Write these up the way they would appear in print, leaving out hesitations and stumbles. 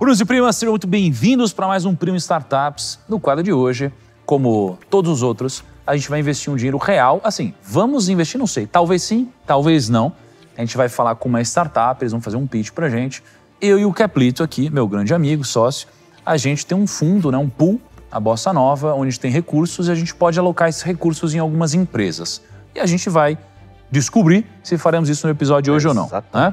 Primos e primas, sejam muito bem-vindos para mais um Primo Startups. No quadro de hoje, como todos os outros, a gente vai investir um dinheiro real. Assim, vamos investir, não sei, talvez sim, talvez não. A gente vai falar com uma startup, eles vão fazer um pitch pra gente. Eu e o Keplito aqui, meu grande amigo, sócio, a gente tem um fundo, né, um pool, a Bossa Nova, onde tem recursos e a gente pode alocar esses recursos em algumas empresas. E a gente vai descobrir se faremos isso no episódio de hoje ou não. Né?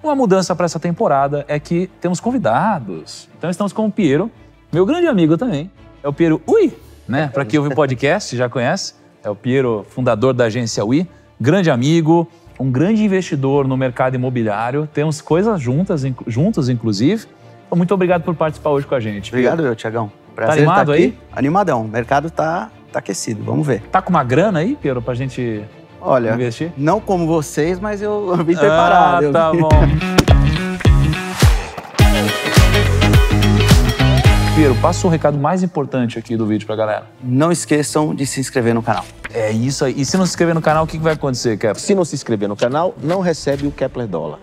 Uma mudança para essa temporada é que temos convidados. Então estamos com o Piero, meu grande amigo também. É o Piero Ui, né? Para quem ouve o podcast, já conhece. É o Piero, fundador da agência Ui, grande amigo, um grande investidor no mercado imobiliário. Temos coisas juntos, inclusive. Então, muito obrigado por participar hoje com a gente. Obrigado, Thiagão. Prazer tá animado estar aqui. Aí? Animadão. O mercado tá aquecido. Vamos ver. Tá com uma grana aí, Piero, pra gente... Olha, investir? Não como vocês, mas eu vim preparado. Ah, tá bom. Piero, passa o recado mais importante aqui do vídeo pra galera. Não esqueçam de se inscrever no canal. É isso aí. E se não se inscrever no canal, o que vai acontecer, Kepler? Se não se inscrever no canal, não recebe o Kepler Dólar.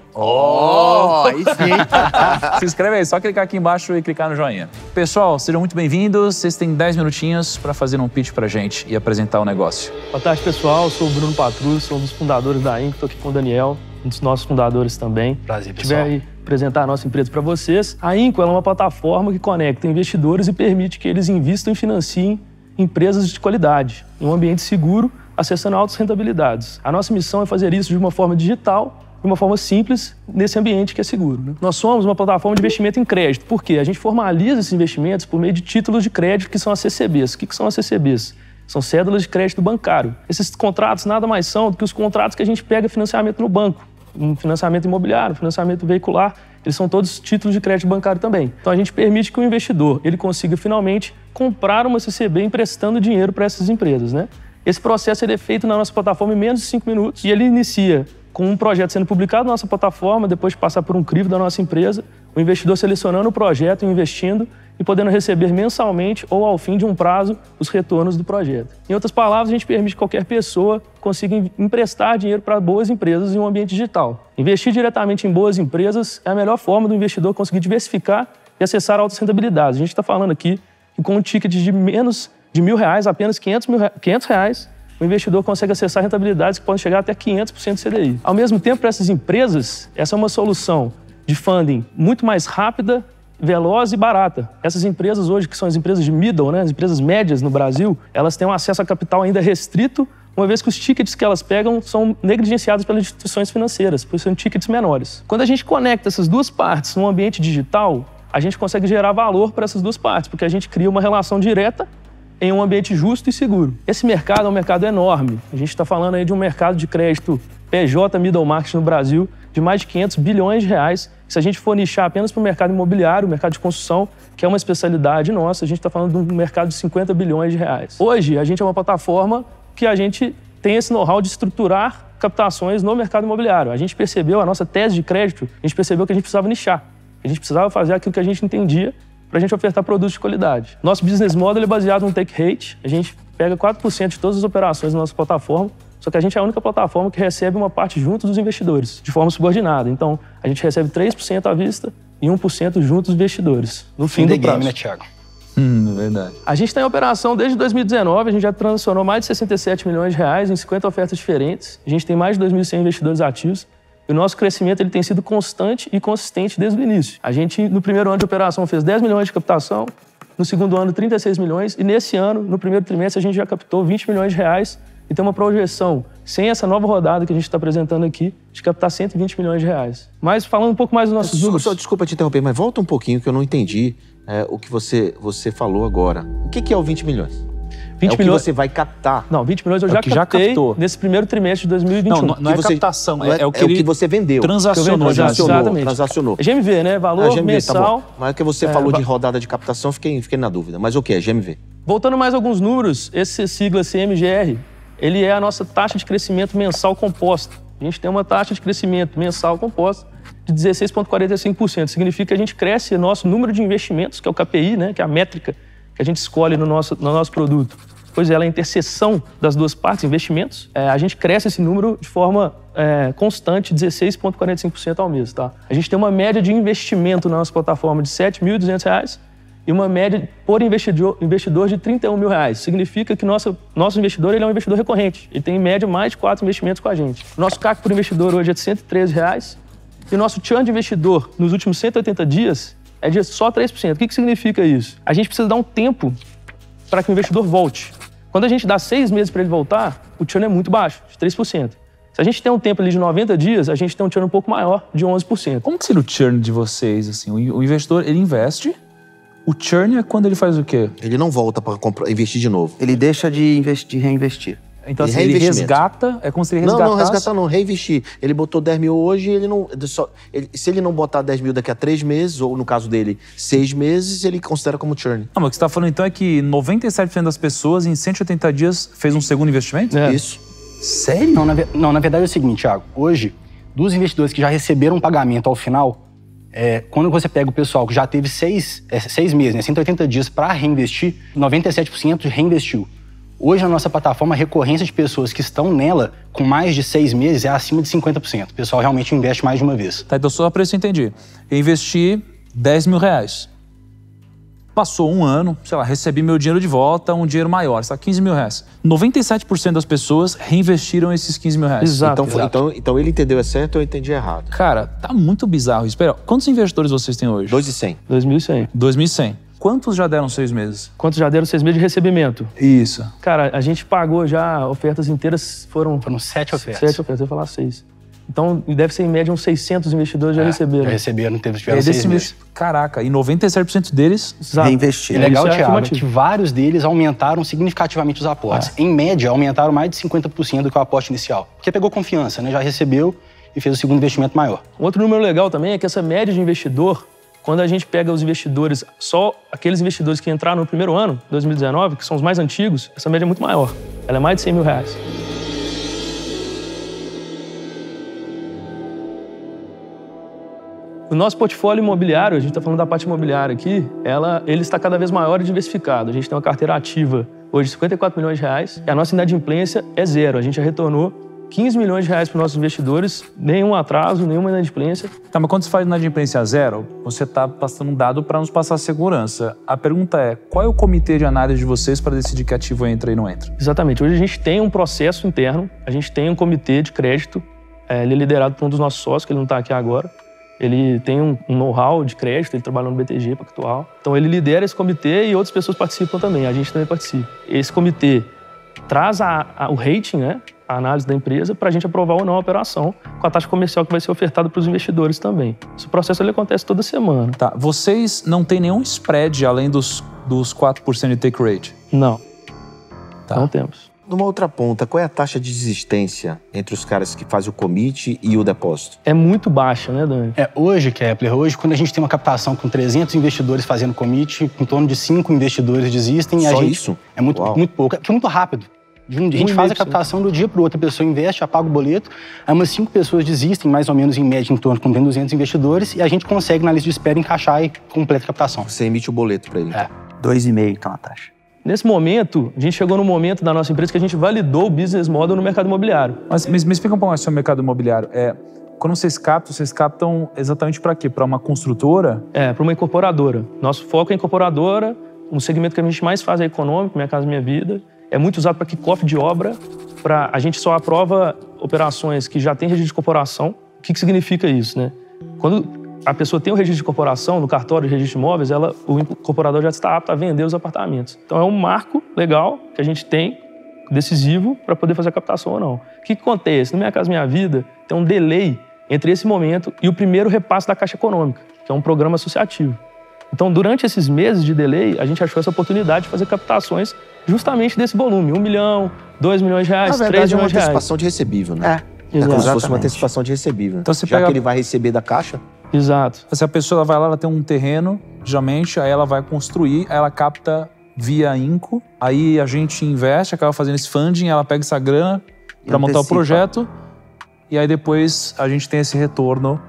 Aí sim. Se inscreve aí, só clicar aqui embaixo e clicar no joinha. Pessoal, sejam muito bem-vindos. Vocês têm 10 minutinhos para fazer um pitch pra gente e apresentar o negócio. Boa tarde, pessoal. Eu sou o Bruno Patrus, sou um dos fundadores da Inc. Estou aqui com o Daniel, um dos nossos fundadores também. Prazer, pessoal. Aí apresentar a nossa empresa para vocês. A Inco é uma plataforma que conecta investidores e permite que eles invistam e financiem empresas de qualidade, em um ambiente seguro, acessando altas rentabilidades. A nossa missão é fazer isso de uma forma digital, de uma forma simples, nesse ambiente que é seguro. Né? Nós somos uma plataforma de investimento em crédito. Por quê? A gente formaliza esses investimentos por meio de títulos de crédito, que são as CCBs. O que são as CCBs? São cédulas de crédito bancário. Esses contratos nada mais são do que os contratos que a gente pega financiamento no banco. Um financiamento imobiliário, financiamento veicular, eles são todos títulos de crédito bancário também. Então a gente permite que o investidor ele consiga finalmente comprar uma CCB emprestando dinheiro para essas empresas, né? Esse processo ele é feito na nossa plataforma em menos de 5 minutos e ele inicia com um projeto sendo publicado na nossa plataforma, depois de passar por um crivo da nossa empresa, o investidor selecionando o projeto, investindo e podendo receber mensalmente ou ao fim de um prazo os retornos do projeto. Em outras palavras, a gente permite que qualquer pessoa consiga emprestar dinheiro para boas empresas em um ambiente digital. Investir diretamente em boas empresas é a melhor forma do investidor conseguir diversificar e acessar altas rentabilidades. A gente está falando aqui que com um ticket de menos de R$1.000, apenas R$500, o investidor consegue acessar rentabilidades que podem chegar até 500% de CDI. Ao mesmo tempo, para essas empresas, essa é uma solução de funding muito mais rápida, veloz e barata. Essas empresas hoje, que são as empresas de middle, né, as empresas médias no Brasil, elas têm um acesso a capital ainda restrito, uma vez que os tickets que elas pegam são negligenciados pelas instituições financeiras, por serem tickets menores. Quando a gente conecta essas duas partes num ambiente digital, a gente consegue gerar valor para essas duas partes, porque a gente cria uma relação direta em um ambiente justo e seguro. Esse mercado é um mercado enorme. A gente está falando aí de um mercado de crédito PJ Middle Market no Brasil de mais de 500 bilhões de reais. Se a gente for nichar apenas para o mercado imobiliário, o mercado de construção, que é uma especialidade nossa, a gente está falando de um mercado de 50 bilhões de reais. Hoje, a gente é uma plataforma que a gente tem esse know-how de estruturar captações no mercado imobiliário. A gente percebeu, a nossa tese de crédito, a gente percebeu que a gente precisava nichar. A gente precisava fazer aquilo que a gente entendia para a gente ofertar produtos de qualidade. Nosso business model é baseado no take rate. A gente pega 4% de todas as operações na nossa plataforma, só que a gente é a única plataforma que recebe uma parte junto dos investidores, de forma subordinada. Então, a gente recebe 3% à vista e 1% junto dos investidores, no fim do prazo. Game, né, Thiago? Verdade. A gente está em operação desde 2019, a gente já transacionou mais de 67 milhões de reais em 50 ofertas diferentes. A gente tem mais de 2.100 investidores ativos. E o nosso crescimento ele tem sido constante e consistente desde o início. A gente, no primeiro ano de operação, fez 10 milhões de captação, no segundo ano, 36 milhões, e nesse ano, no primeiro trimestre, a gente já captou 20 milhões de reais e tem uma projeção, sem essa nova rodada que a gente está apresentando aqui, de captar 120 milhões de reais. Mas falando um pouco mais dos nossos números... Desculpa te interromper, mas volta um pouquinho que eu não entendi o que você falou agora. O que é o 20 milhões? 20 milhões... que você vai captar. Não, 20 milhões eu já captei nesse primeiro trimestre de 2021. Não é captação, é o que você vendeu. Transacionou. Transacionou. É GMV, né? Valor GMV, mensal. Tá, mas é que você falou de rodada de captação, fiquei na dúvida. Mas o que é GMV? Voltando mais alguns números, esse sigla CMGR, ele é a nossa taxa de crescimento mensal composta. A gente tem uma taxa de crescimento mensal composta de 16,45%. Significa que a gente cresce o nosso número de investimentos, que é o KPI, né? Que é a métrica que a gente escolhe no nosso produto. Pois ela é a interseção das duas partes, investimentos. A gente cresce esse número de forma constante de 16,45% ao mês, tá? A gente tem uma média de investimento na nossa plataforma de R$ 7.200 e uma média por investidor de R$ 31 mil. Significa que nosso investidor ele é um investidor recorrente. Ele tem, em média, mais de 4 investimentos com a gente. Nosso CAC por investidor hoje é de R$ 113 e o nosso churn de investidor nos últimos 180 dias é de só 3%. O que significa isso? A gente precisa dar um tempo para que o investidor volte. Quando a gente dá 6 meses para ele voltar, o churn é muito baixo, de 3%. Se a gente tem um tempo ali de 90 dias, a gente tem um churn um pouco maior, de 11%. Como que seria o churn de vocês? Assim, o investidor, ele investe, o churn é quando ele faz o quê? Ele não volta para investir de novo. Ele deixa de reinvestir. Então, assim, ele resgata, é como se ele resgatasse... Não, resgatar não, reinvestir. Ele botou 10 mil hoje, se ele não botar 10 mil daqui a 3 meses, ou no caso dele, 6 meses, ele considera como churn. Não, mas o que você está falando então é que 97% das pessoas em 180 dias fez um segundo investimento? Isso. Sério? Não, na verdade é o seguinte, Thiago. Hoje, dos investidores que já receberam um pagamento ao final, quando você pega o pessoal que já teve 6 meses, né, 180 dias para reinvestir, 97% reinvestiu. Hoje, na nossa plataforma, a recorrência de pessoas que estão nela com mais de 6 meses é acima de 50%. O pessoal realmente investe mais de uma vez. Tá, então só para isso eu entendi. Eu investi 10 mil reais. Passou um ano, sei lá, recebi meu dinheiro de volta, um dinheiro maior, sei lá, 15 mil reais. 97% das pessoas reinvestiram esses 15 mil reais. Exato. Então ele entendeu certo ou eu entendi errado? Cara, tá muito bizarro isso. Espera, quantos investidores vocês têm hoje? 2.100. 2.100. 2.100. Quantos já deram 6 meses? Quantos já deram 6 meses de recebimento? Isso. Cara, a gente pagou já ofertas inteiras, foram 7 ofertas. 7 ofertas, eu ia falar 6. Então, deve ser em média uns 600 investidores já receberam. Já receberam, tiveram 6 meses. Caraca, e 97% deles... Reinvestir. E legal, Isso é Thiago, afirmativo. que vários deles aumentaram significativamente os aportes. Em média, aumentaram mais de 50% do que o aporte inicial. Porque pegou confiança, né? Já recebeu e fez o segundo investimento maior. Outro número legal também é que essa média de investidor, quando a gente pega os investidores, só aqueles investidores que entraram no primeiro ano, 2019, que são os mais antigos, essa média é muito maior. Ela é mais de 100 mil reais. O nosso portfólio imobiliário, a gente está falando da parte imobiliária aqui, ele está cada vez maior e diversificado. A gente tem uma carteira ativa hoje de 54 milhões de reais e a nossa inadimplência é zero. A gente já retornou 15 milhões de reais para os nossos investidores, nenhum atraso, nenhuma inadimplência. Tá, mas quando você faz inadimplência zero, você está passando um dado para nos passar segurança. A pergunta é, qual é o comitê de análise de vocês para decidir que ativo entra e não entra? Exatamente. Hoje a gente tem um processo interno, a gente tem um comitê de crédito, ele é liderado por um dos nossos sócios, que ele não está aqui agora. Ele tem um know-how de crédito, ele trabalha no BTG Pactual. Então ele lidera esse comitê e outras pessoas participam também, a gente também participa. Esse comitê traz o rating, né, a análise da empresa, para a gente aprovar ou não a operação com a taxa comercial que vai ser ofertada para os investidores também. Esse processo ele acontece toda semana. Tá, vocês não têm nenhum spread além dos 4% de take rate? Não, Tá. não temos. Numa outra ponta, qual é a taxa de desistência entre os caras que fazem o commit e o depósito? É muito baixa, né, Dani? Hoje, Kepler, quando a gente tem uma captação com 300 investidores fazendo commit, em torno de 5 investidores desistem. Só a gente, isso? É muito pouco, porque é muito rápido. A gente faz a captação do dia para o outro, a pessoa investe, apaga o boleto, aí umas 5 pessoas desistem, mais ou menos em média, em torno de 200 investidores, e a gente consegue, na lista de espera, encaixar e completa a captação. Você emite o boleto para ele. É. 2,5 então a taxa. Nesse momento, a gente chegou no momento da nossa empresa que a gente validou o business model no mercado imobiliário. Mas me explica um pouco mais sobre o mercado imobiliário. Quando vocês captam exatamente para quê? Para uma construtora? Para uma incorporadora. Nosso foco é incorporadora, um segmento que a gente mais faz é econômico, Minha Casa Minha Vida. É muito usado para kickoff de obra. A gente só aprova operações que já têm registro de incorporação. O que significa isso, né? Quando a pessoa tem o registro de incorporação no cartório de registro de imóveis, o incorporador já está apto a vender os apartamentos. Então é um marco legal que a gente tem, decisivo, para poder fazer a captação ou não. O que acontece? No Minha Casa Minha Vida tem um delay entre esse momento e o primeiro repasse da Caixa Econômica, que é um programa associativo. Então, durante esses meses de delay, a gente achou essa oportunidade de fazer captações justamente desse volume. 1 milhão, 2 milhões de reais, 3 milhões de é uma reais. antecipação de recebível, né? É. É como se fosse uma Exatamente. antecipação de recebível. Então você Já pega- que ele vai receber da Caixa, Exato. Se a pessoa vai lá, ela tem um terreno, geralmente, aí ela vai construir, aí ela capta via INCO, aí a gente investe, acaba fazendo esse funding, ela pega essa grana para montar o antecipa. projeto, e aí depois a gente tem esse retorno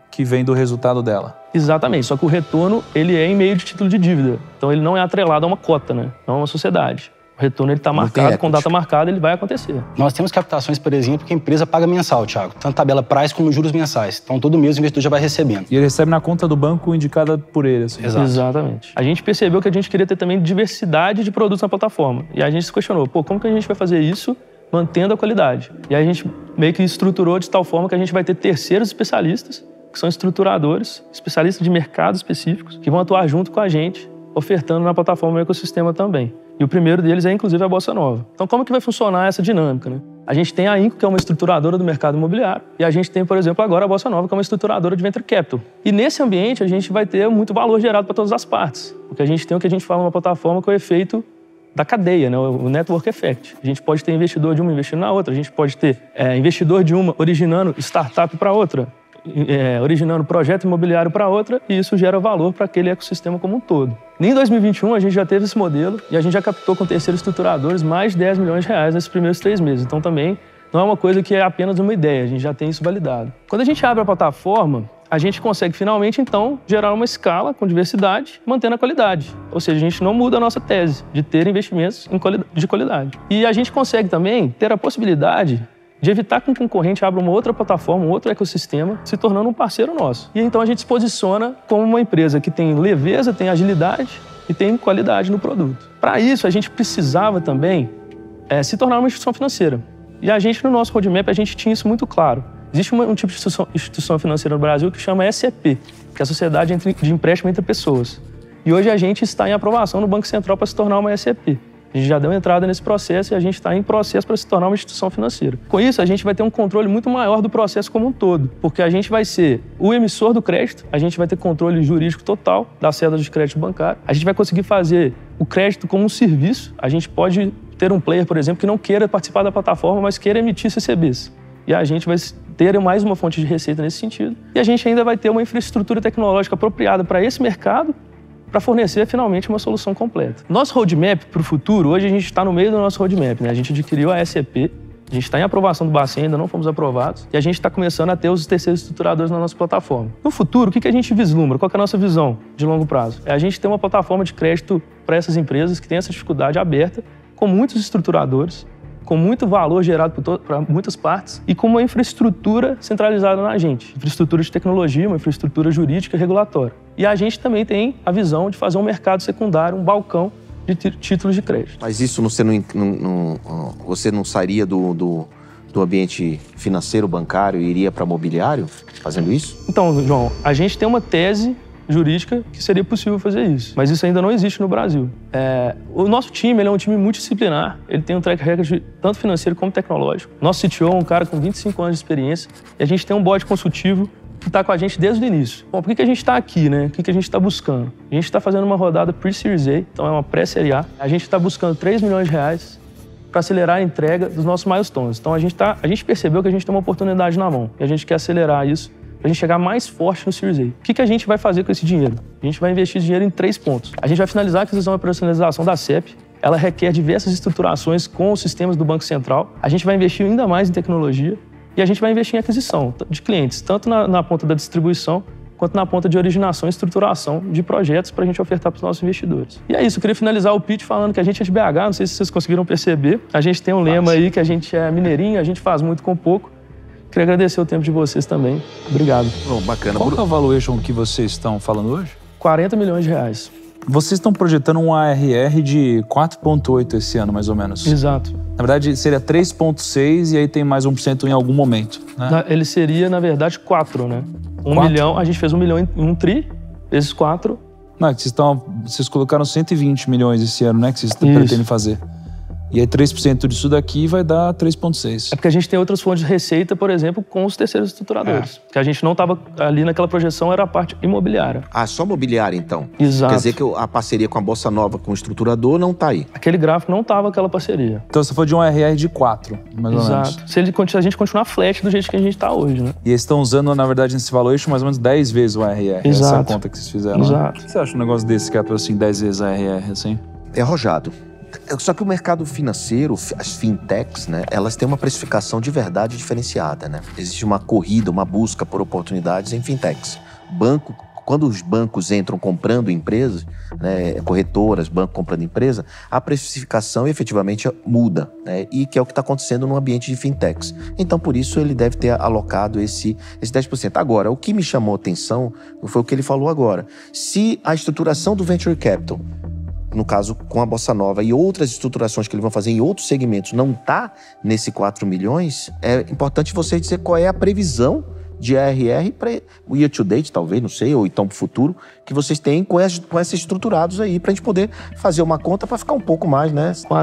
que vem do resultado dela. Exatamente, só que o retorno ele é em meio de título de dívida. Então ele não é atrelado a uma cota, né? Não é uma sociedade. O O retorno ele está marcado, com data marcada ele vai acontecer. Nós temos captações, por exemplo, que a empresa paga mensal, Thiago. Tanto tabela price como juros mensais. Então, todo mês o investidor já vai recebendo. E ele recebe na conta do banco indicada por ele, assim. Exato. Exatamente. A gente percebeu que a gente queria ter também diversidade de produtos na plataforma. E a gente se questionou, como que a gente vai fazer isso mantendo a qualidade? E aí a gente meio que estruturou de tal forma que a gente vai ter terceiros especialistas, que são estruturadores, especialistas de mercados específicos, que vão atuar junto com a gente, ofertando na plataforma o ecossistema também. E o primeiro deles é, inclusive, a Bossa Nova. Então, como que vai funcionar essa dinâmica, né? A gente tem a Inco, que é uma estruturadora do mercado imobiliário, e a gente tem, por exemplo, agora a Bossa Nova, que é uma estruturadora de venture capital. E nesse ambiente, a gente vai ter muito valor gerado para todas as partes. Porque a gente tem o que a gente fala numa plataforma que é o efeito da cadeia, né? O network effect. A gente pode ter investidor de uma investindo na outra, a gente pode ter investidor de uma originando startup para outra, originando projeto imobiliário para outra, e isso gera valor para aquele ecossistema como um todo. Em 2021, a gente já teve esse modelo e a gente já captou com terceiros estruturadores mais de 10 milhões de reais nesses primeiros 3 meses. Então, também não é uma coisa que é apenas uma ideia, a gente já tem isso validado. Quando a gente abre a plataforma, a gente consegue finalmente, então, gerar uma escala com diversidade, mantendo a qualidade. Ou seja, a gente não muda a nossa tese de ter investimentos de qualidade. E a gente consegue também ter a possibilidade de evitar que um concorrente abra uma outra plataforma, um outro ecossistema, se tornando um parceiro nosso. E então a gente se posiciona como uma empresa que tem leveza, tem agilidade e tem qualidade no produto. Para isso, a gente precisava também se tornar uma instituição financeira. E a gente, no nosso roadmap, a gente tinha isso muito claro. Existe um tipo de instituição financeira no Brasil que chama SEP, que é a Sociedade de Empréstimo Entre Pessoas. E hoje a gente está em aprovação no Banco Central para se tornar uma SEP. A gente já deu entrada nesse processo e a gente está em processo para se tornar uma instituição financeira. Com isso, a gente vai ter um controle muito maior do processo como um todo, porque a gente vai ser o emissor do crédito, a gente vai ter controle jurídico total das cédulas de crédito bancário, a gente vai conseguir fazer o crédito como um serviço, a gente pode ter um player, por exemplo, que não queira participar da plataforma, mas queira emitir CCBs. E a gente vai ter mais uma fonte de receita nesse sentido. E a gente ainda vai ter uma infraestrutura tecnológica apropriada para esse mercado, para fornecer finalmente uma solução completa. Nosso roadmap para o futuro, hoje a gente está no meio do nosso roadmap, né? A gente adquiriu a SEP, a gente está em aprovação do Bacen, ainda não fomos aprovados, e a gente está começando a ter os terceiros estruturadores na nossa plataforma. No futuro, o que a gente vislumbra? Qual que é a nossa visão de longo prazo? É a gente ter uma plataforma de crédito para essas empresas que têm essa dificuldade aberta, com muitos estruturadores, com muito valor gerado para muitas partes e com uma infraestrutura centralizada na gente. Infraestrutura de tecnologia, uma infraestrutura jurídica e regulatória. E a gente também tem a visão de fazer um mercado secundário, um balcão de títulos de crédito. Mas isso você não sairia do ambiente financeiro, bancário e iria para mobiliário fazendo isso? Então, João, a gente tem uma tese jurídica que seria possível fazer isso, mas isso ainda não existe no Brasil. O nosso time, ele é um time multidisciplinar, ele tem um track record tanto financeiro como tecnológico. Nosso CTO é um cara com 25 anos de experiência e a gente tem um board consultivo que está com a gente desde o início. Bom, por que a gente está aqui, né? O que a gente está buscando? A gente está fazendo uma rodada pre-Series A, então é uma pré-Série A. A gente está buscando 3 milhões de reais para acelerar a entrega dos nossos milestones. Então a gente percebeu que a gente tem uma oportunidade na mão e a gente quer acelerar isso para a gente chegar mais forte no Series A. O que a gente vai fazer com esse dinheiro? A gente vai investir dinheiro em 3 pontos. A gente vai finalizar a aquisição e operacionalização da CEP. Ela requer diversas estruturações com os sistemas do Banco Central. A gente vai investir ainda mais em tecnologia e a gente vai investir em aquisição de clientes, tanto na ponta da distribuição quanto na ponta de originação e estruturação de projetos para a gente ofertar para os nossos investidores. E é isso, eu queria finalizar o pitch falando que a gente é de BH, não sei se vocês conseguiram perceber. A gente tem um lema aí que a gente é mineirinho, a gente faz muito com pouco. Queria agradecer o tempo de vocês também. Obrigado. Bacana. Qual que é o valuation que vocês estão falando hoje? 40 milhões de reais. Vocês estão projetando um ARR de 4,8 esse ano, mais ou menos. Exato. Na verdade, seria 3,6 e aí tem mais 1% em algum momento, né? Ele seria, na verdade, 4, né? 1 milhão, a gente fez 1 milhão em um tri, vezes 4. Não, é que vocês colocaram 120 milhões esse ano, né? Que vocês pretendem fazer. E aí 3% disso daqui vai dar 3,6. É porque a gente tem outras fontes de receita, por exemplo, com os terceiros estruturadores. Que a gente não estava ali naquela projeção, era a parte imobiliária. Ah, só mobiliária, então? Exato. Quer dizer que a parceria com a Bossa Nova, com o estruturador, não está aí? Aquele gráfico não estava aquela parceria. Então você falou de um ARR de 4, mais ou menos. Exato. Se a gente continuar flat do jeito que a gente está hoje, né? E eles estão usando, na verdade, nesse valuation mais ou menos 10 vezes o ARR. Exato. Essa é a conta que vocês fizeram. Exato. O que você acha um negócio desse que é assim, 10 vezes ARR, assim? É arrojado. Só que o mercado financeiro, as fintechs, né, elas têm uma precificação de verdade diferenciada, né? Existe uma corrida, uma busca por oportunidades em fintechs. Banco quando os bancos entram comprando empresas, né, corretoras, banco comprando empresa, a precificação efetivamente muda, né, e que é o que está acontecendo no ambiente de fintechs. Então, por isso, ele deve ter alocado esse 10%. Agora, o que me chamou a atenção foi o que ele falou agora. Se a estruturação do Venture Capital, no caso com a Bossa Nova e outras estruturações que eles vão fazer em outros segmentos, não está nesse 4 milhões, é importante você dizer qual é a previsão de ARR para o year to date, talvez, não sei, ou então para o futuro, que vocês têm com esses estruturados aí, para a gente poder fazer uma conta para ficar um pouco mais, né? Com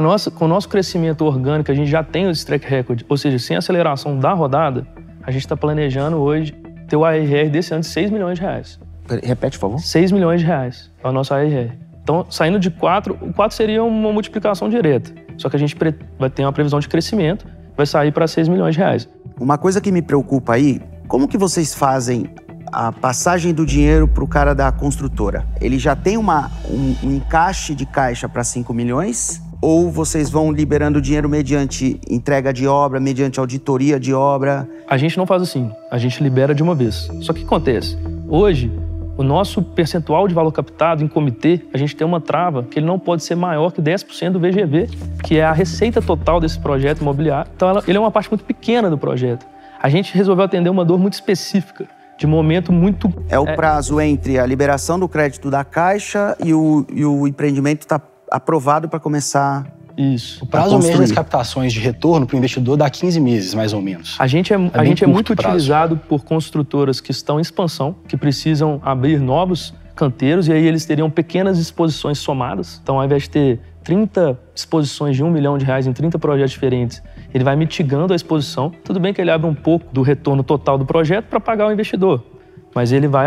o nosso crescimento orgânico, a gente já tem esse track record, ou seja, sem aceleração da rodada, a gente está planejando hoje ter o ARR desse ano de 6 milhões de reais. Repete, por favor. 6 milhões de reais é o nosso ARR. Então, saindo de 4, o 4 seria uma multiplicação direta. Só que a gente vai ter uma previsão de crescimento, vai sair para 6 milhões de reais. Uma coisa que me preocupa aí, como que vocês fazem a passagem do dinheiro para o cara da construtora? Ele já tem um encaixe de caixa para 5 milhões? Ou vocês vão liberando dinheiro mediante entrega de obra, mediante auditoria de obra? A gente não faz assim, a gente libera de uma vez. Só que o que acontece? Hoje, o nosso percentual de valor captado em comitê, a gente tem uma trava que ele não pode ser maior que 10% do VGV, que é a receita total desse projeto imobiliário. Então, ele é uma parte muito pequena do projeto. A gente resolveu atender uma dor muito específica, de momento muito... É o prazo entre a liberação do crédito da Caixa e o empreendimento está aprovado para começar... Isso. O prazo médio das captações de retorno para o investidor dá 15 meses, mais ou menos. A gente é muito utilizado por construtoras que estão em expansão, que precisam abrir novos canteiros, e aí eles teriam pequenas exposições somadas. Então, ao invés de ter 30 exposições de R$1 milhão em 30 projetos diferentes, ele vai mitigando a exposição. Tudo bem que ele abre um pouco do retorno total do projeto para pagar o investidor, mas ele vai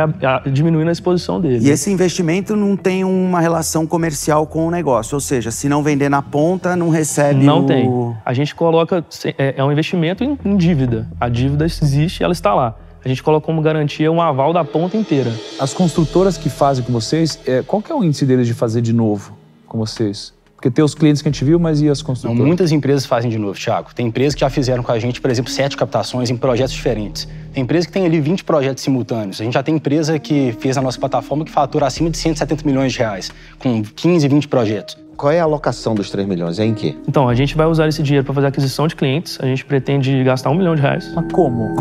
diminuindo a exposição dele. E esse investimento não tem uma relação comercial com o negócio, ou seja, se não vender na ponta, não recebe Não tem. A gente coloca... É um investimento em dívida. A dívida existe, ela está lá. A gente coloca como garantia um aval da ponta inteira. As construtoras que fazem com vocês, qual que é o índice deles de fazer de novo com vocês? Porque tem os clientes que a gente viu, mas e as construtoras? Não, muitas empresas fazem de novo, Thiago. Tem empresas que já fizeram com a gente, por exemplo, 7 captações em projetos diferentes. Tem empresa que tem ali 20 projetos simultâneos. A gente já tem empresa que fez a nossa plataforma que fatura acima de 170 milhões de reais, com 15, 20 projetos. Qual é a alocação dos 3 milhões? É em quê? Então, a gente vai usar esse dinheiro para fazer aquisição de clientes. A gente pretende gastar R$1 milhão. Mas como?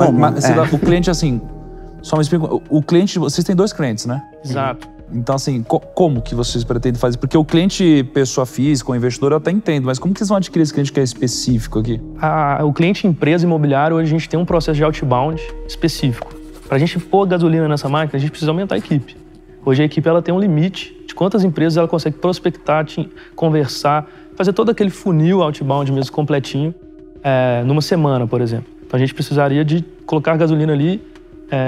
O cliente, assim... Só me explica. O cliente... Vocês têm 2 clientes, né? Exato. Então, assim, como que vocês pretendem fazer? Porque o cliente, pessoa física, o investidor, eu até entendo, mas como que vocês vão adquirir esse cliente que é específico aqui? O cliente empresa imobiliária, hoje a gente tem um processo de outbound específico. Para a gente pôr gasolina nessa máquina, a gente precisa aumentar a equipe. Hoje a equipe ela tem um limite de quantas empresas ela consegue prospectar, conversar, fazer todo aquele funil outbound mesmo completinho, numa semana, por exemplo. Então a gente precisaria de colocar gasolina ali,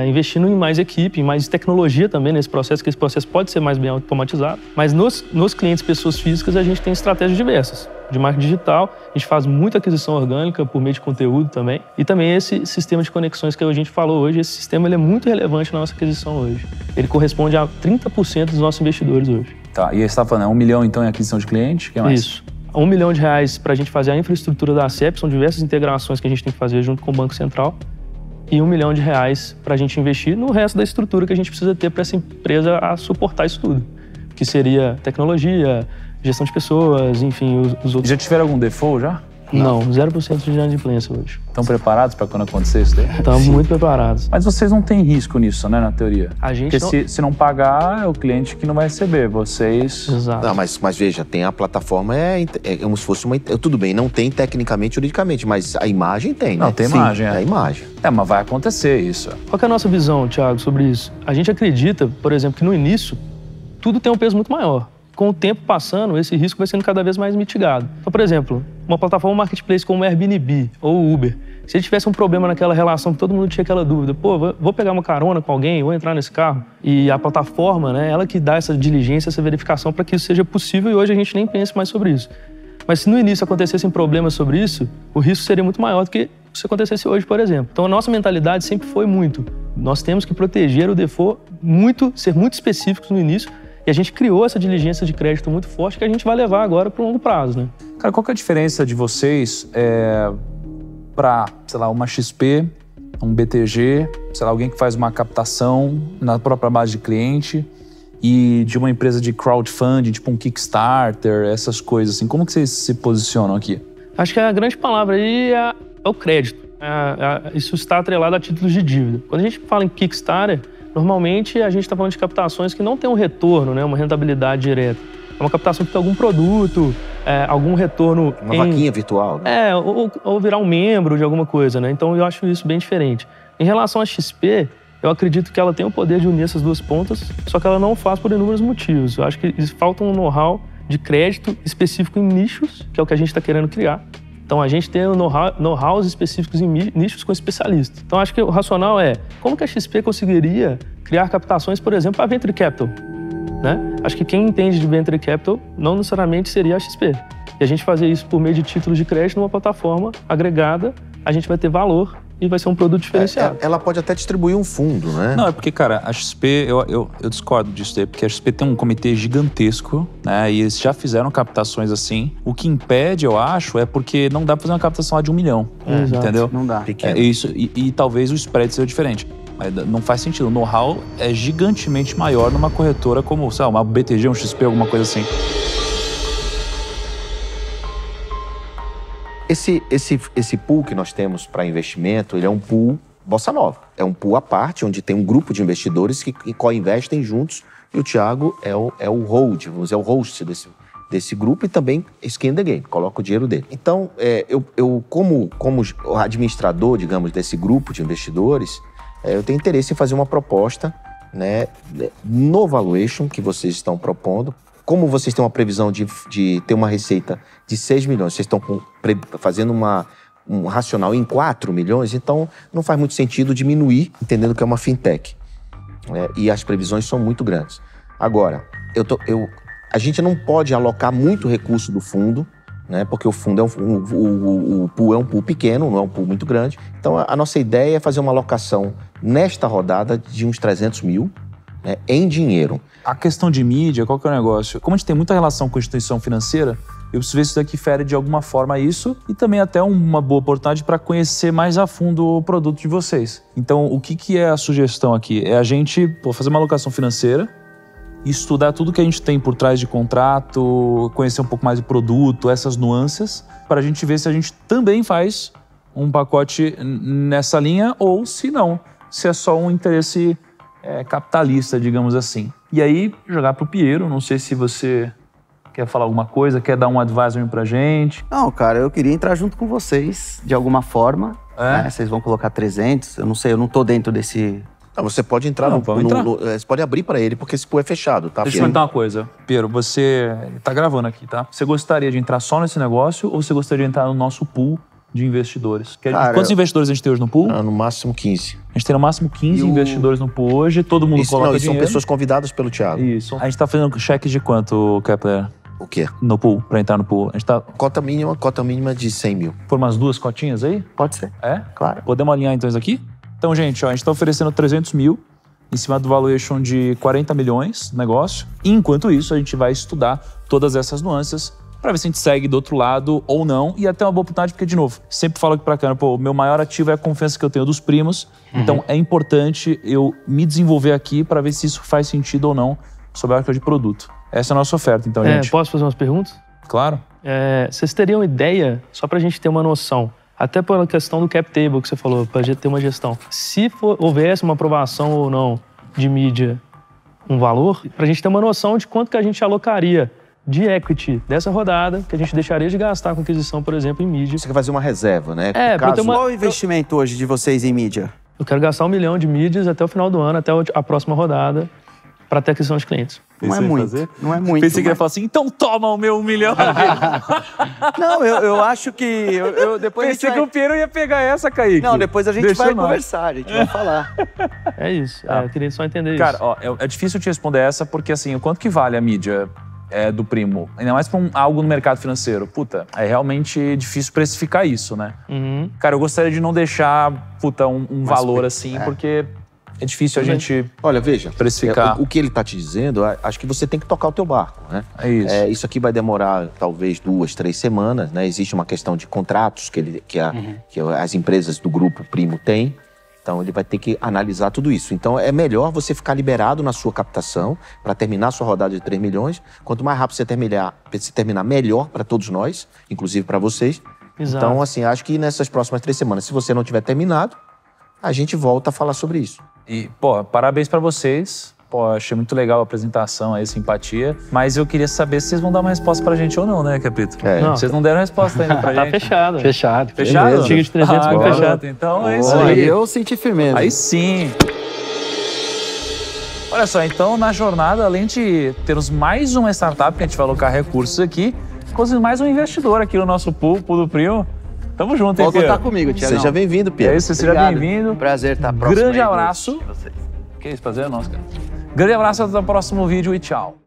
investindo em mais equipe, em mais tecnologia também nesse processo, que esse processo pode ser mais bem automatizado. Mas nos clientes pessoas físicas, a gente tem estratégias diversas. De marketing digital, a gente faz muita aquisição orgânica por meio de conteúdo também. E também esse sistema de conexões que a gente falou hoje, esse sistema ele é muito relevante na nossa aquisição hoje. Ele corresponde a 30% dos nossos investidores hoje. Tá, e aí você está falando, R$1 milhão então em aquisição de cliente? O que mais? Isso. R$1 milhão para a gente fazer a infraestrutura da CEP, são diversas integrações que a gente tem que fazer junto com o Banco Central. E R$1 milhão para a gente investir no resto da estrutura que a gente precisa ter para essa empresa a suportar isso tudo. Que seria tecnologia, gestão de pessoas, enfim, os outros. Já tiveram algum default já? Não, 0% de inadimplência hoje. Estão preparados para quando acontecer isso daí? Estamos muito preparados. Mas vocês não têm risco nisso, né, na teoria? A gente Porque se não pagar, é o cliente que não vai receber. Vocês... Exato. Não, mas veja, tem a plataforma, é como se fosse uma... Tudo bem, não tem tecnicamente, juridicamente, mas a imagem tem, né? Não, tem Sim, imagem, a imagem. Mas vai acontecer isso. Qual que é a nossa visão, Thiago, sobre isso? A gente acredita, por exemplo, que no início, tudo tem um peso muito maior. Com o tempo passando, esse risco vai sendo cada vez mais mitigado. Então, por exemplo, uma plataforma marketplace como o Airbnb ou o Uber, se ele tivesse um problema naquela relação que todo mundo tinha aquela dúvida, vou pegar uma carona com alguém, vou entrar nesse carro, e a plataforma, né, ela que dá essa diligência, essa verificação para que isso seja possível, e hoje a gente nem pensa mais sobre isso. Mas se no início acontecessem problemas sobre isso, o risco seria muito maior do que se acontecesse hoje, por exemplo. Então a nossa mentalidade sempre foi nós temos que proteger o default, ser muito específicos no início. E a gente criou essa diligência de crédito muito forte que a gente vai levar agora para o longo prazo, né? Cara, qual que é a diferença de vocês para, sei lá, uma XP um BTG, sei lá, alguém que faz uma captação na própria base de cliente e de uma empresa de crowdfunding, tipo um Kickstarter, essas coisas assim. Como que vocês se posicionam aqui? Acho que a grande palavra aí é o crédito. Isso está atrelado a títulos de dívida. Quando a gente fala em Kickstarter, normalmente a gente está falando de captações que não tem um retorno, né, uma rentabilidade direta. É uma captação que tem algum produto, algum retorno... Uma vaquinha virtual, né? Ou virar um membro de alguma coisa, né? Então eu acho isso bem diferente. Em relação à XP, eu acredito que ela tem o poder de unir essas duas pontas, só que ela não faz por inúmeros motivos. Eu acho que falta um know-how de crédito específico em nichos, que é o que a gente está querendo criar. Então, a gente tem know-hows específicos em nichos com especialistas. Então, acho que o racional é como que a XP conseguiria criar captações, por exemplo, para Venture Capital, né? Acho que quem entende de Venture Capital não necessariamente seria a XP. E a gente fazer isso por meio de títulos de crédito numa plataforma agregada, a gente vai ter valor e vai ser um produto diferenciado. Ela pode até distribuir um fundo, né? Não, é porque, cara, a XP, eu discordo disso daí, porque a XP tem um comitê gigantesco, né? E eles já fizeram captações assim. O que impede, eu acho, é porque não dá pra fazer uma captação lá de 1 milhão. Entendeu? Não dá. Isso, e talvez o spread seja diferente. Mas não faz sentido. O know-how é gigantemente maior numa corretora como, sei lá, uma BTG, um XP, alguma coisa assim. Esse pool que nós temos para investimento, ele é um pool bossa nova. É um pool à parte, onde tem um grupo de investidores que co-investem juntos. E o Thiago é o hold, vamos dizer, é o host desse grupo e também skin in the game, coloca o dinheiro dele. Então, eu como administrador, digamos, desse grupo de investidores, eu tenho interesse em fazer uma proposta, né, no valuation que vocês estão propondo. Como vocês têm uma previsão de ter uma receita de 6 milhões, vocês estão fazendo um racional em 4 milhões, então não faz muito sentido diminuir, entendendo que é uma fintech. E as previsões são muito grandes. Agora, a gente não pode alocar muito recurso do fundo, né, porque o fundo o pool é um pool pequeno, não é um pool muito grande. Então, a nossa ideia é fazer uma alocação nesta rodada de uns 300 mil, né, em dinheiro. A questão de mídia, qual que é o negócio? Como a gente tem muita relação com a instituição financeira, eu preciso ver se isso daqui fere de alguma forma isso e também até uma boa oportunidade para conhecer mais a fundo o produto de vocês. Então, o que é a sugestão aqui? É a gente fazer uma alocação financeira, estudar tudo que a gente tem por trás de contrato, conhecer um pouco mais do produto, essas nuances, para a gente ver se a gente também faz um pacote nessa linha ou se não, se é só um interesse capitalista, digamos assim. E aí, jogar pro Piero, não sei se você quer falar alguma coisa, quer dar um advisory pra gente. Não, cara, eu queria entrar junto com vocês, de alguma forma. Né? Vocês vão colocar 300, eu não sei, eu não tô dentro desse... Não, você pode entrar você pode abrir para ele, porque esse pool é fechado, tá? Deixa eu comentar uma coisa. Piero, você tá gravando aqui, tá? Você gostaria de entrar só nesse negócio ou você gostaria de entrar no nosso pool de investidores? Quantos investidores a gente tem hoje no pool? No máximo 15. A gente tem no máximo 15 investidores no pool hoje, todo mundo coloca dinheiro. São pessoas convidadas pelo Thiago. Isso. A gente tá fazendo cheques de quanto, Kepler? O quê? No pool, pra entrar no pool. A gente tá... Cota mínima de 100 mil. Por umas 2 cotinhas aí? Pode ser. Claro. Podemos alinhar então isso aqui? Então, gente, a gente tá oferecendo 300 mil em cima do valuation de 40 milhões no negócio. E, enquanto isso, a gente vai estudar todas essas nuances para ver se a gente segue do outro lado ou não. E até uma boa oportunidade, porque, de novo, sempre falo aqui pra cá, o meu maior ativo é a confiança que eu tenho dos primos. Então, é importante eu me desenvolver aqui para ver se isso faz sentido ou não sobre a marca de produto. Essa é a nossa oferta, então, gente. Posso fazer umas perguntas? Claro. Vocês teriam ideia, só pra gente ter uma noção, até pela questão do cap table que você falou, pra gente ter uma gestão. Se houvesse uma aprovação ou não de mídia, um valor, pra gente ter uma noção de quanto que a gente alocaria de equity dessa rodada, que a gente deixaria de gastar com aquisição, por exemplo, em mídia. Você quer fazer uma reserva, né? Qual o investimento hoje de vocês em mídia? Eu quero gastar 1 milhão de mídias até o final do ano, até a próxima rodada, para ter aquisição de clientes. Não é muito. Não é muito. Pensei que ia falar assim, então toma o meu 1 milhão. Não, eu acho que... depois Pensei que o Piero ia pegar essa, Kaique. Não, depois a gente vai conversar, a gente vai falar. É isso. Eu queria só entender Cara, isso. Cara, é difícil te responder essa, porque assim, o quanto que vale a mídia do primo? Ainda mais pra algo no mercado financeiro. Puta, é realmente difícil precificar isso, né? Cara, eu gostaria de não deixar, um valor assim, porque... É difícil a gente precificar. O que ele está te dizendo, acho que você tem que tocar o teu barco, né? É isso. Isso aqui vai demorar talvez 2, 3 semanas, né? Existe uma questão de contratos que as empresas do grupo Primo têm. Então, ele vai ter que analisar tudo isso. Então, é melhor você ficar liberado na sua captação para terminar a sua rodada de 3 milhões. Quanto mais rápido você terminar, melhor para todos nós, inclusive para vocês. Exato. Então, assim, acho que nessas próximas 3 semanas, se você não tiver terminado, a gente volta a falar sobre isso. E, pô, parabéns para vocês. Pô, achei muito legal a apresentação aí, simpatia. Mas eu queria saber se vocês vão dar uma resposta pra gente ou não, né, Capito? Não. Vocês não deram resposta ainda pra Tá gente. fechado. Fechado. Fechado? Chega de 300, ah, vamos garoto, fechar. então é isso aí. Eu senti firmeza. Aí sim. Olha só, então na jornada, além de termos mais uma startup que a gente vai alocar recursos aqui, conseguimos mais um investidor aqui no nosso pool do Primo. Tamo junto, hein, Pode Pia? contar comigo, Tiagão. Seja bem-vindo, É Pierre. isso, seja Obrigado. bem-vindo. Prazer estar próximo Grande aí abraço. de vocês. Que isso, prazer é nosso, cara. Grande abraço, até o próximo vídeo e tchau.